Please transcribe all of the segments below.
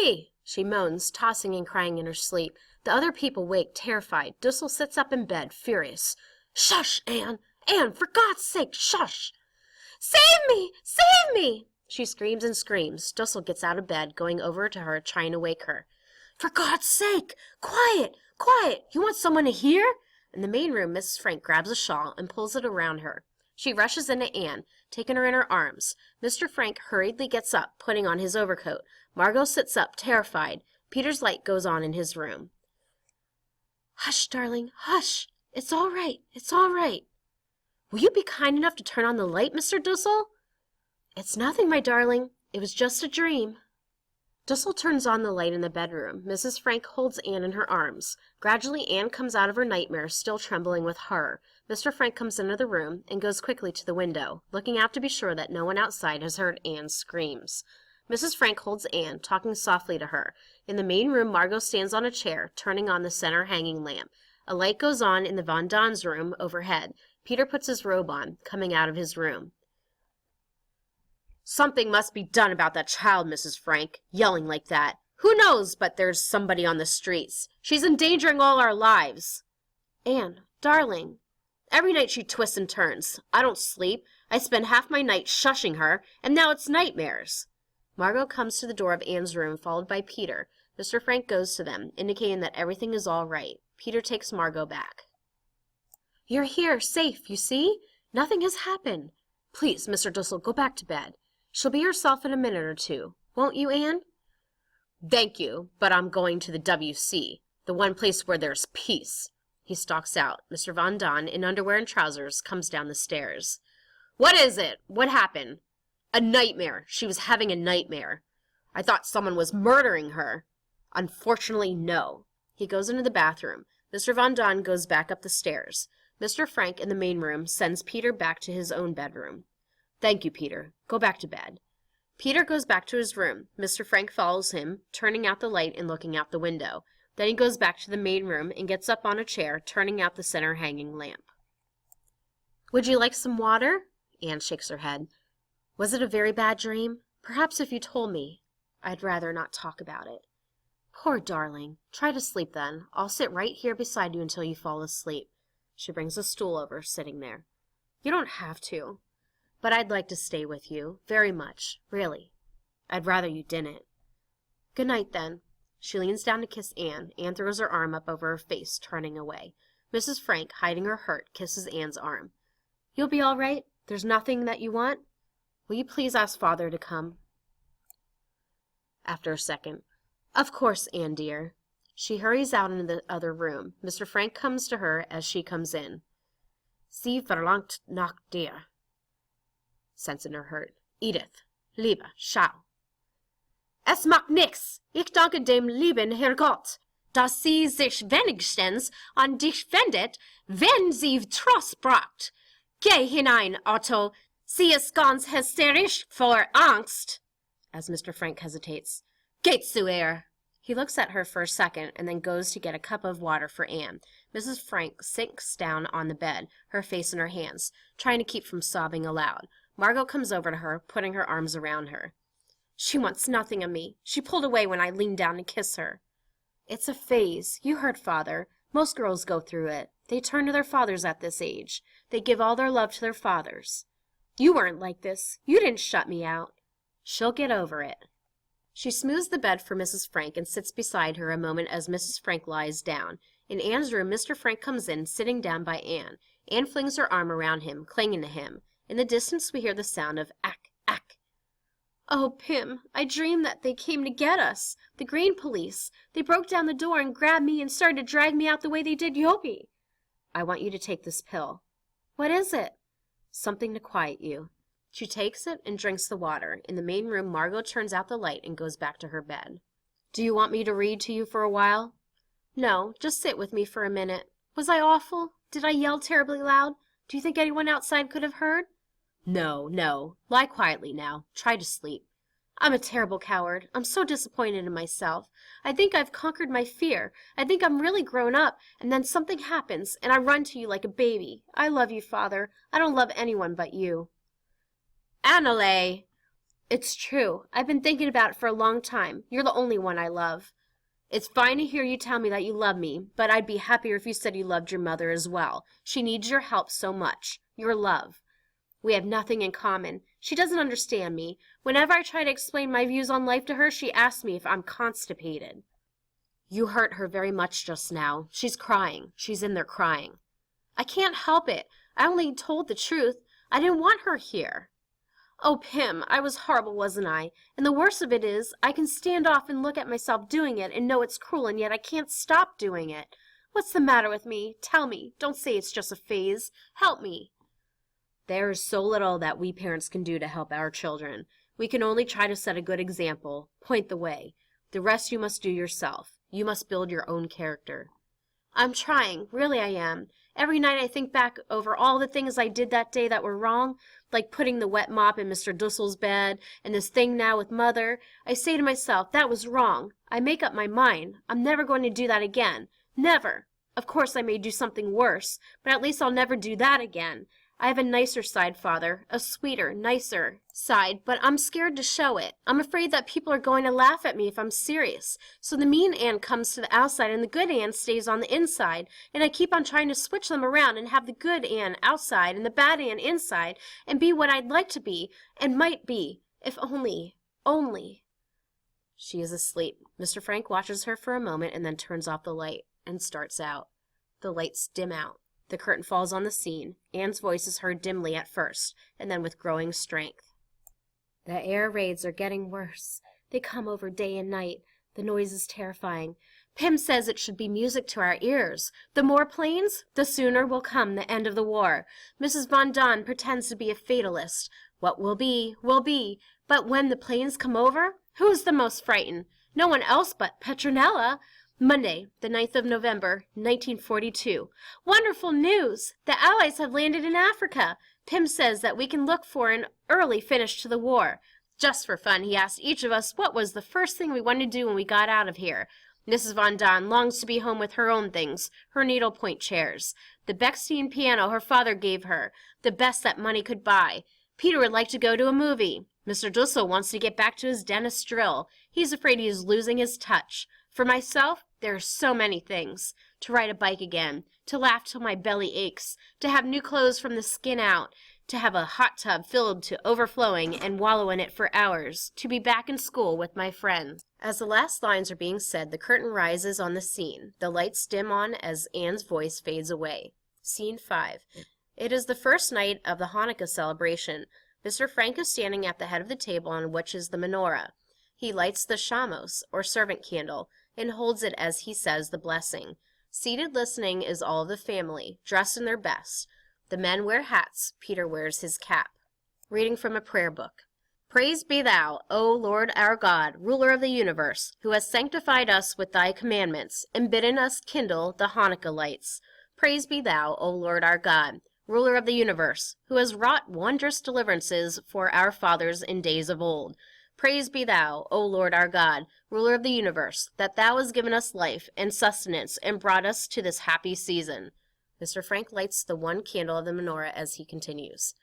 me!" she moans, tossing and crying in her sleep. The other people wake, terrified. Dussel sits up in bed, furious. "Shush, Anne! Anne, for God's sake, shush!" "Save me! Save me!" She screams and screams. Dussel gets out of bed, going over to her, trying to wake her. "For God's sake! Quiet! Quiet! You want someone to hear?" In the main room, Mrs. Frank grabs a shawl and pulls it around her. She rushes into Anne, taking her in her arms. Mr. Frank hurriedly gets up, putting on his overcoat. Margot sits up, terrified. Peter's light goes on in his room. "Hush, darling, hush! It's all right, it's all right." "Will you be kind enough to turn on the light, Mr. Dussel?" "It's nothing, my darling. It was just a dream." Dussel turns on the light in the bedroom. Mrs. Frank holds Anne in her arms. Gradually, Anne comes out of her nightmare, still trembling with horror. Mr. Frank comes into the room and goes quickly to the window, looking out to be sure that no one outside has heard Anne's screams. Mrs. Frank holds Anne, talking softly to her. In the main room, Margot stands on a chair, turning on the center hanging lamp. A light goes on in the Van Daan's room overhead. Peter puts his robe on, coming out of his room. "Something must be done about that child, Mrs. Frank, yelling like that. Who knows but there's somebody on the streets? She's endangering all our lives." "Anne, darling." "Every night she twists and turns. I don't sleep. I spend half my night shushing her, and now it's nightmares." Margot comes to the door of Anne's room, followed by Peter. Mr. Frank goes to them, indicating that everything is all right. Peter takes Margot back. "You're here, safe, you see? Nothing has happened. Please, Mr. Dussel, go back to bed. She'll be herself in a minute or two. Won't you, Anne?" "Thank you, but I'm going to the W.C., the one place where there's peace." He stalks out. Mr. Van Daan, in underwear and trousers, comes down the stairs. "What is it? What happened?" "A nightmare. She was having a nightmare. I thought someone was murdering her. Unfortunately, no." He goes into the bathroom. Mr. Van Daan goes back up the stairs. Mr. Frank, in the main room, sends Peter back to his own bedroom. "Thank you, Peter. Go back to bed." Peter goes back to his room. Mr. Frank follows him, turning out the light and looking out the window. Then he goes back to the main room and gets up on a chair, turning out the center hanging lamp. "Would you like some water?" Anne shakes her head. "Was it a very bad dream? Perhaps if you told me, I'd rather not talk about it." "Poor darling. Try to sleep then. I'll sit right here beside you until you fall asleep." She brings a stool over, sitting there. "You don't have to. But I'd like to stay with you, very much, really. I'd rather you didn't." "Good night, then." She leans down to kiss Anne. Anne throws her arm up over her face, turning away. Mrs. Frank, hiding her hurt, kisses Anne's arm. "You'll be all right? There's nothing that you want? Will you please ask Father to come?" After a second. "Of course, Anne dear." She hurries out into the other room. Mr. Frank comes to her as she comes in. "Sie verlangt nach dir." Sense in her hurt. "Edith, Liebe, schau." "Es macht nix. Ich danke dem lieben Herrgott, dass sie sich wenigstens an dich wendet, wenn sie Trost braucht. Geh hinein, Otto. Sie ist ganz hysterisch vor Angst." As Mr. Frank hesitates. "Geht zu ihr." He looks at her for a second and then goes to get a cup of water for Anne. Mrs. Frank sinks down on the bed, her face in her hands, trying to keep from sobbing aloud. Margot comes over to her, putting her arms around her. "She wants nothing of me. She pulled away when I leaned down to kiss her." "It's a phase. You heard Father. Most girls go through it. They turn to their fathers at this age. They give all their love to their fathers. You weren't like this. You didn't shut me out. She'll get over it." She smooths the bed for Mrs. Frank and sits beside her a moment as Mrs. Frank lies down. In Anne's room, Mr. Frank comes in, sitting down by Anne. Anne flings her arm around him, clinging to him. In the distance we hear the sound of ack, ack. "Oh, Pim, I dreamed that they came to get us. The green police. They broke down the door and grabbed me and started to drag me out the way they did Yobi." "I want you to take this pill." "What is it?" "Something to quiet you." She takes it and drinks the water. In the main room, Margot turns out the light and goes back to her bed. "Do you want me to read to you for a while?" "No, just sit with me for a minute. Was I awful? Did I yell terribly loud? Do you think anyone outside could have heard?" "No, no. Lie quietly now. Try to sleep." "I'm a terrible coward. I'm so disappointed in myself. I think I've conquered my fear. I think I'm really grown up, and then something happens, and I run to you like a baby. I love you, Father. I don't love anyone but you." "Annalay!" It's true. I've been thinking about it for a long time. You're the only one I love. It's fine to hear you tell me that you love me, but I'd be happier if you said you loved your mother as well. She needs your help so much. Your love. We have nothing in common. She doesn't understand me. Whenever I try to explain my views on life to her, she asks me if I'm constipated. You hurt her very much just now. She's crying. She's in there crying. I can't help it. I only told the truth. I didn't want her here. Oh, Pim, I was horrible, wasn't I? And the worst of it is, I can stand off and look at myself doing it and know it's cruel, and yet I can't stop doing it. What's the matter with me? Tell me. Don't say it's just a phase. Help me. There is so little that we parents can do to help our children. We can only try to set a good example, point the way. The rest you must do yourself. You must build your own character. I'm trying. Really I am. Every night I think back over all the things I did that day that were wrong, like putting the wet mop in Mr. Dussel's bed, and this thing now with Mother. I say to myself, that was wrong. I make up my mind. I'm never going to do that again. Never. Of course I may do something worse, but at least I'll never do that again. I have a nicer side, Father, a sweeter, nicer side, but I'm scared to show it. I'm afraid that people are going to laugh at me if I'm serious. So the mean Anne comes to the outside and the good Anne stays on the inside, and I keep on trying to switch them around and have the good Anne outside and the bad Anne inside and be what I'd like to be and might be, if only. She is asleep. Mr. Frank watches her for a moment and then turns off the light and starts out. The lights dim out. The curtain falls on the scene. Anne's voice is heard dimly at first, and then with growing strength. The air raids are getting worse. They come over day and night. The noise is terrifying. Pim says it should be music to our ears. The more planes, the sooner will come the end of the war. Mrs. Von Don pretends to be a fatalist. What will be, will be. But when the planes come over, who's the most frightened? No one else but Petronella. Monday, the 9th of November, 1942. Wonderful news! The Allies have landed in Africa. Pim says that we can look for an early finish to the war. Just for fun, he asked each of us what was the first thing we wanted to do when we got out of here. Mrs. Von Don longs to be home with her own things, her needlepoint chairs, the Bechstein piano her father gave her, the best that money could buy. Peter would like to go to a movie. Mr. Dussel wants to get back to his dentist drill. He's afraid he is losing his touch. For myself, there are so many things. To ride a bike again, to laugh till my belly aches, to have new clothes from the skin out, to have a hot tub filled to overflowing and wallow in it for hours, to be back in school with my friends. As the last lines are being said, the curtain rises on the scene. The lights dim on as Anne's voice fades away. Scene 5. It is the first night of the Hanukkah celebration. Mr. Frank is standing at the head of the table on which is the menorah. He lights the shamos, or servant candle, and holds it as he says the blessing. Seated listening is all of the family, dressed in their best. The men wear hats. Peter wears his cap. Reading from a prayer book. Praise be thou, O Lord our God, ruler of the universe, who hast sanctified us with thy commandments, and bidden us kindle the Hanukkah lights. Praise be thou, O Lord our God, ruler of the universe, who has wrought wondrous deliverances for our fathers in days of old. Praise be thou, O Lord our God, ruler of the universe, that thou hast given us life and sustenance and brought us to this happy season. Mr. Frank lights the one candle of the menorah as he continues.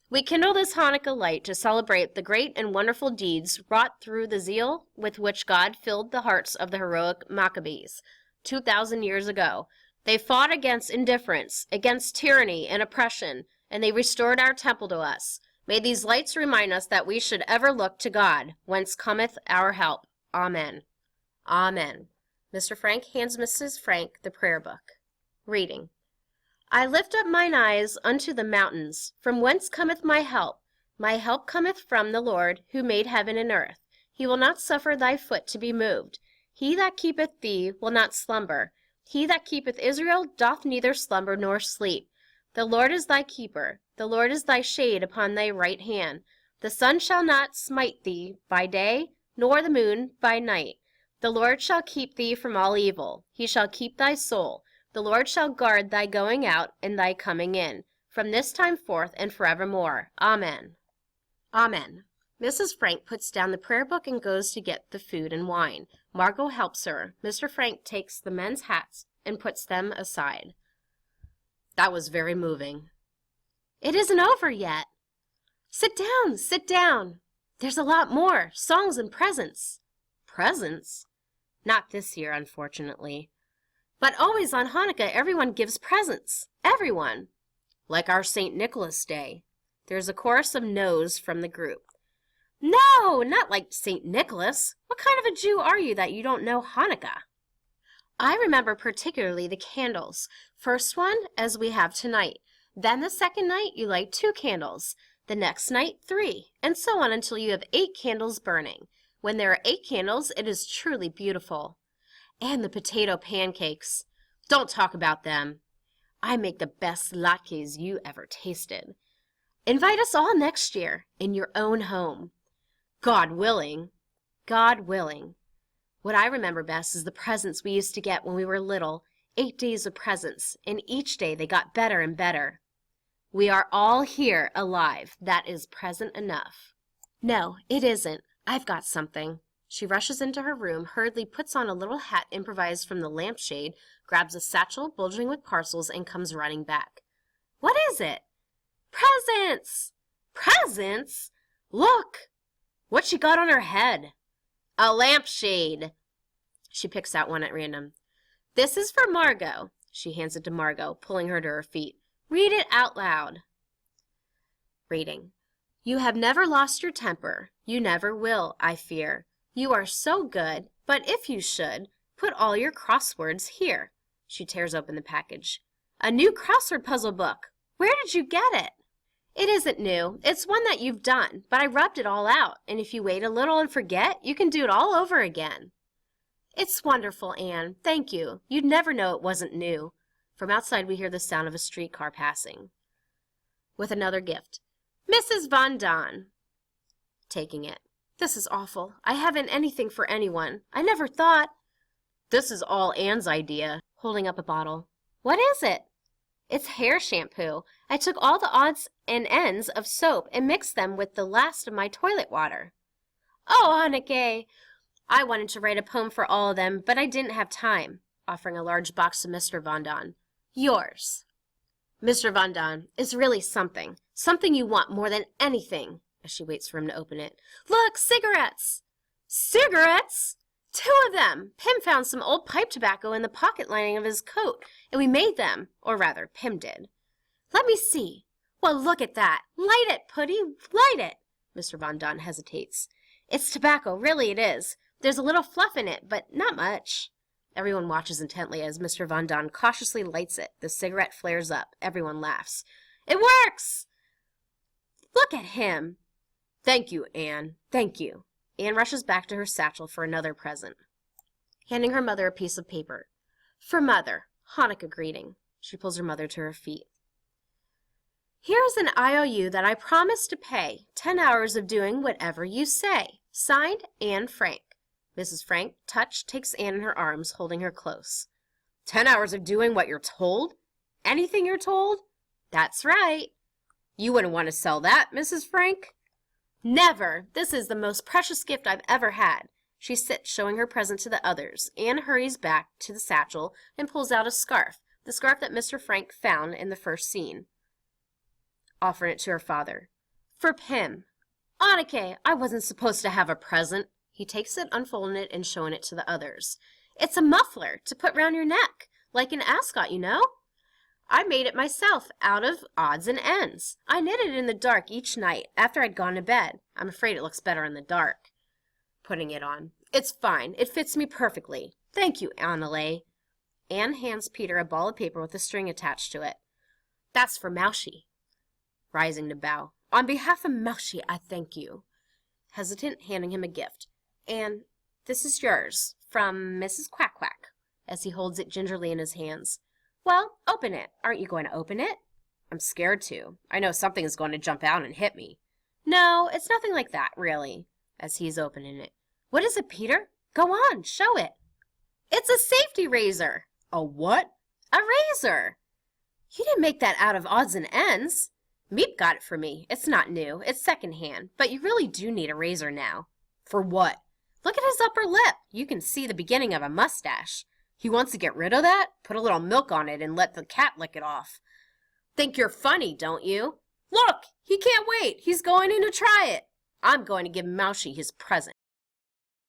We kindle this Hanukkah light to celebrate the great and wonderful deeds wrought through the zeal with which God filled the hearts of the heroic Maccabees 2,000 years ago. They fought against indifference, against tyranny and oppression, and they restored our temple to us. May these lights remind us that we should ever look to God, whence cometh our help. Amen. Amen. Mr. Frank hands Mrs. Frank the prayer book. Reading. I lift up mine eyes unto the mountains, from whence cometh my help. My help cometh from the Lord, who made heaven and earth. He will not suffer thy foot to be moved. He that keepeth thee will not slumber. He that keepeth Israel doth neither slumber nor sleep. The Lord is thy keeper. The Lord is thy shade upon thy right hand. The sun shall not smite thee by day, nor the moon by night. The Lord shall keep thee from all evil. He shall keep thy soul. The Lord shall guard thy going out and thy coming in, from this time forth and forevermore. Amen. Amen. Mrs. Frank puts down the prayer book and goes to get the food and wine. Margot helps her. Mr. Frank takes the men's hats and puts them aside. That was very moving. It isn't over yet. Sit down, sit down. There's a lot more. Songs and presents. Presents? Not this year, unfortunately. But always on Hanukkah, everyone gives presents. Everyone. Like our St. Nicholas Day. There's a chorus of no's from the group. No, not like St. Nicholas. What kind of a Jew are you that you don't know Hanukkah? I remember particularly the candles. First one, as we have tonight. Then the second night, you light 2 candles. The next night, 3, and so on until you have 8 candles burning. When there are 8 candles, it is truly beautiful. And the potato pancakes. Don't talk about them. I make the best latkes you ever tasted. Invite us all next year, in your own home. God willing. God willing. What I remember best is the presents we used to get when we were little. 8 days of presents, and each day they got better and better. We are all here alive. That is present enough. No, it isn't. I've got something. She rushes into her room, hurriedly puts on a little hat improvised from the lampshade, grabs a satchel bulging with parcels, and comes running back. What is it? Presents! Presents? Look! What's she got on her head? A lampshade. She picks out one at random. This is for Margot. She hands it to Margot, pulling her to her feet. Read it out loud. Reading. You have never lost your temper. You never will, I fear. You are so good, but if you should, put all your crosswords here. She tears open the package. A new crossword puzzle book. Where did you get it? It isn't new. It's one that you've done, but I rubbed it all out, and if you wait a little and forget, you can do it all over again. It's wonderful, Anne. Thank you. You'd never know it wasn't new. From outside we hear the sound of a streetcar passing. With another gift. Mrs. Von Don. Taking it. This is awful. I haven't anything for anyone. I never thought. This is all Anne's idea. Holding up a bottle. What is it? It's hair shampoo. I took all the odds and ends of soap and mixed them with the last of my toilet water. Oh, Hanneke! I wanted to write a poem for all of them, but I didn't have time. Offering a large box to Mr. Von Don. Yours. Mr. Von Don, it's really something. Something you want more than anything. As she waits for him to open it. Look, cigarettes! Cigarettes? 2 of them! Pim found some old pipe tobacco in the pocket lining of his coat, and we made them. Or rather, Pim did. Let me see. Well, look at that. Light it, Putty. Light it. Mr. Von Don hesitates. It's tobacco, really it is. There's a little fluff in it, but not much. Everyone watches intently as Mr. Von Don cautiously lights it. The cigarette flares up. Everyone laughs. It works! Look at him. Thank you, Anne. Thank you. Anne rushes back to her satchel for another present, handing her mother a piece of paper. For Mother, Hanukkah greeting. She pulls her mother to her feet. Here's an IOU that I promise to pay. 10 hours of doing whatever you say. Signed, Anne Frank. Mrs. Frank, touched, takes Anne in her arms, holding her close. 10 hours of doing what you're told? Anything you're told? That's right. You wouldn't want to sell that, Mrs. Frank? Never. This is the most precious gift I've ever had. She sits, showing her present to the others. Anne hurries back to the satchel and pulls out a scarf, the scarf that Mr. Frank found in the first scene, offering it to her father. For Pim. Anneke, I wasn't supposed to have a present. He takes it, unfolding it, and showing it to the others. It's a muffler to put round your neck, like an ascot, you know. I made it myself, out of odds and ends. I knit it in the dark each night, after I'd gone to bed. I'm afraid it looks better in the dark. Putting it on. It's fine. It fits me perfectly. Thank you, Annalay. Anne hands Peter a ball of paper with a string attached to it. That's for Mouchie. Rising to bow. On behalf of Mouchie, I thank you. Hesitant, handing him a gift. Anne, this is yours, from Mrs. Quack Quack, as he holds it gingerly in his hands. Well, open it. Aren't you going to open it? I'm scared to. I know something is going to jump out and hit me. No, it's nothing like that, really, as he's opening it. What is it, Peter? Go on, show it. It's a safety razor. A what? A razor. You didn't make that out of odds and ends. Meep got it for me. It's not new. It's secondhand. But you really do need a razor now. For what? Look at his upper lip. You can see the beginning of a mustache. He wants to get rid of that? Put a little milk on it and let the cat lick it off. Think you're funny, don't you? Look! He can't wait. He's going in to try it. I'm going to give Moushy his present."